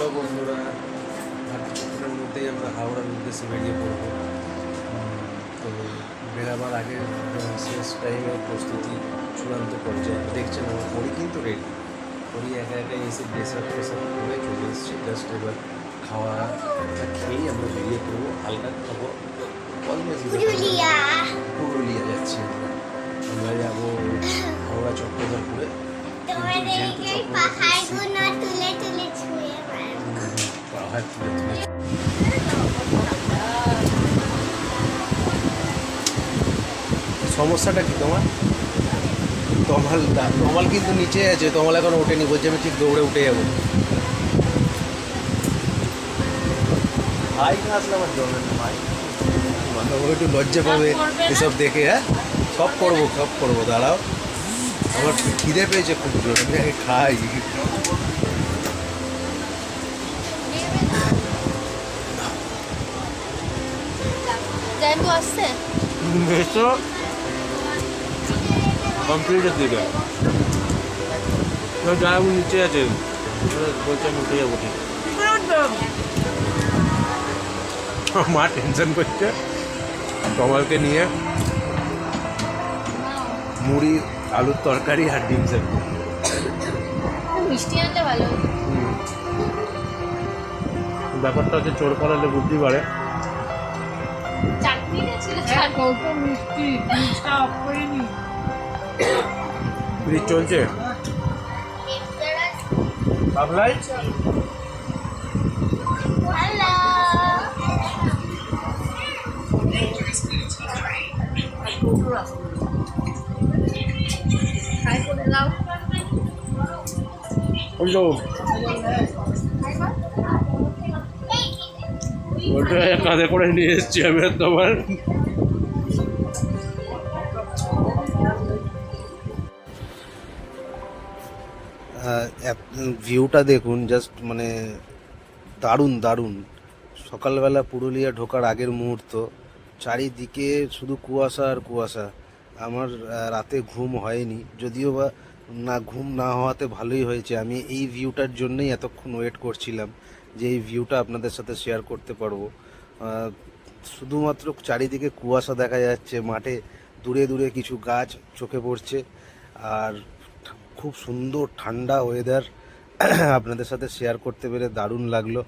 Hello বন্ধুরা, আর কিছুক্ষণের মধ্যেই আমরা হাওড়ার উদ্দেশ্যে বেরিয়ে পড়ব। তো বেরাবার আগে শেষ টাইমে প্রস্তুতি চূড়ান্ত পর্যায়ে দেখছেন আমার পরি কিন্তু রেডি। পরি একা একাই এসে ড্রেস আপ করে চলে এসেছি। জাস্ট এবার খাওয়াটা খেয়েই আমরা বেরিয়ে পড়বো। হালকা খাবো, পুরুলিয়া যাচ্ছি আমরা যাবো হাওড়া চক্রধরপুরে। সমস্যাটা কি তোমার? তমাল কিন্তু নিচে আছে, তমাল এখন ওঠেনি, বলছে আমি ঠিক দৌড়ে উঠে যাবো। ভাই না আসলে আমার জন্য ভাই একটু লজ্জা পাবে এসব দেখে। হ্যাঁ, সব করবো দাঁড়াও। আমার খিদে পেয়েছে খুব জোর, আমি আগে খাই। নিচে আছে, বলছে আমি উঠে যাবো। ঠিক মা টেনশন করছে কমালকে নিয়ে। মুড়ি, আলুর তরকারি আর ডিম সেদ্ধ। ব্যাপারটা হচ্ছে চোর পালালে বুদ্ধি বাড়ে। ফ্রিজ চলছে ভাবলাই। কাঁধে করে নিয়ে এসছি আমি তোমার। ভিউটা দেখুন, জাস্ট মানে দারুণ দারুণ। সকালবেলা পুরুলিয়া ঢোকার আগের মুহূর্ত, চারিদিকে শুধু কুয়াশা আর কুয়াশা। আমার রাতে ঘুম হয়নি, যদিও বা ঘুম না হওয়াতে ভালোই হয়েছে। আমি এই ভিউটার জন্যই এতক্ষণ ওয়েট করছিলাম যে এই ভিউটা আপনাদের সাথে শেয়ার করতে পারবো। শুধুমাত্র চারিদিকে কুয়াশা দেখা যাচ্ছে, মাঠে দূরে দূরে কিছু গাছ চোখে পড়ছে, আর খুব সুন্দর ঠান্ডা ওয়েদার। আপনাদের সাথে শেয়ার করতে পেরে দারুণ লাগলো।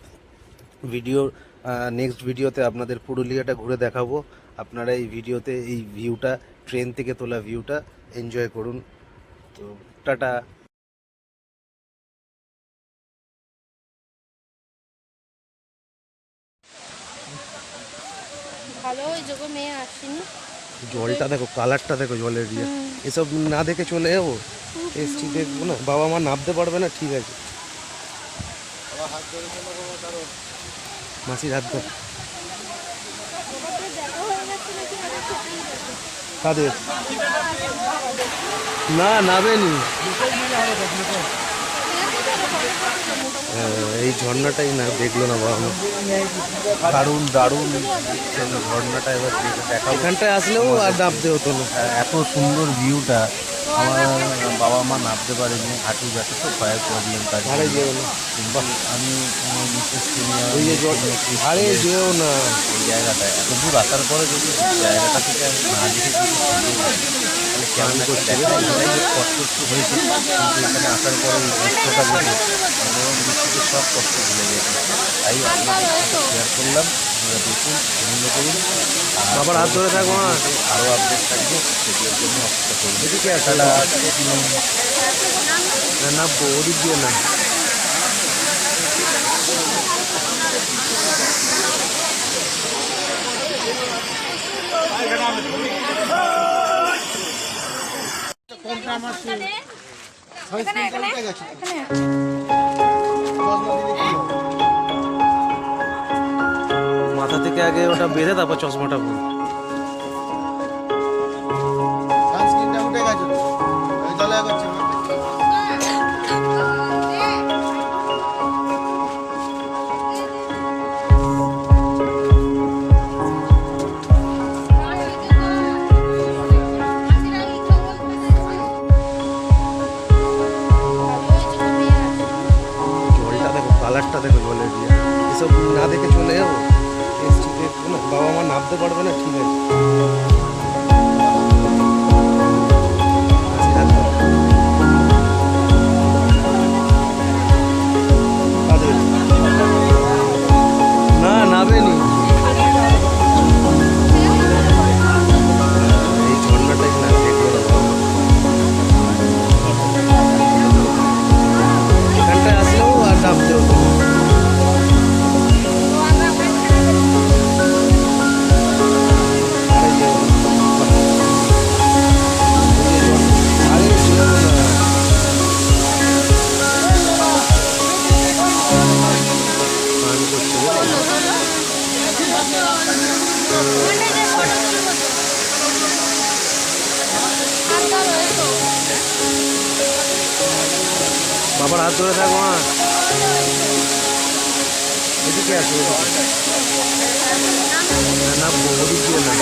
নেক্সট ভিডিওতে আপনাদের পুরুলিয়াটা ঘুরে দেখাবো। আপনারা এই ভিডিওতে এই ভিউটা, ট্রেন থেকে তোলা ভিউটা এনজয় করুন। তো টাটা। জলটা দেখো, কালারটা দেখো জলের দিয়ে। এসব না দেখে চলে যাবো? এসছি দেখবো না, বাবা মা নামতে পারবে না, ঠিক আছে। মাসির হাত ধর। কাদের? না, নাবেনি। এই ঝর্ণাটাই না দেখলো না বাবা মা। দারুণ দারুণ ঝর্ণাটা এবার দেখা। এখানটায় আসলেও আর নামতে হতো না। এত সুন্দর ভিউটা, আমার বাবা মা নামতে পারেনি, হাঁটু ব্যথা তো, পায়ের প্রবলেম, তার আমি মিসেসকে নিয়ে আরে যেও না ওই জায়গাটায়। এত দূর আসার পরে যদি জায়গাটা থেকে না দেখে তাহলে কেমন করছে। কষ্ট একটু হয়েছে, কিন্তু এখানে আসার পরে এই কষ্টটা দেখে দৃষ্টিতে সব কষ্ট ভুলে গেছে। তাই আপনাদের শেয়ার করলাম, আপনারা দেখুন, আনন্দ করুন। আবার হাত ধরে থাকবো, আরও আপডেট থাকবে, সেগুলোর জন্য অপেক্ষা করুন। এদিকে আসলে না, ওদিক দিয়ে না। মাথা থেকে আগে ওটা বেঁধে তারপর চশমাটা পর। কালারটা দেখো জলের দিয়ে, এসব না দেখে চলে যাবো? দেখবো না, বাবা মা নামতে পারবে না, ঠিক আছে। না নামেনি, এই ঝর্ণাটাই না দেখলো না বাবা মা। এখানটায় আসলেও আর নামতে হতো না। বাবার হাত ধরে থাকো, মা এদিকে আসো, না না ওদিক দিয়ে না।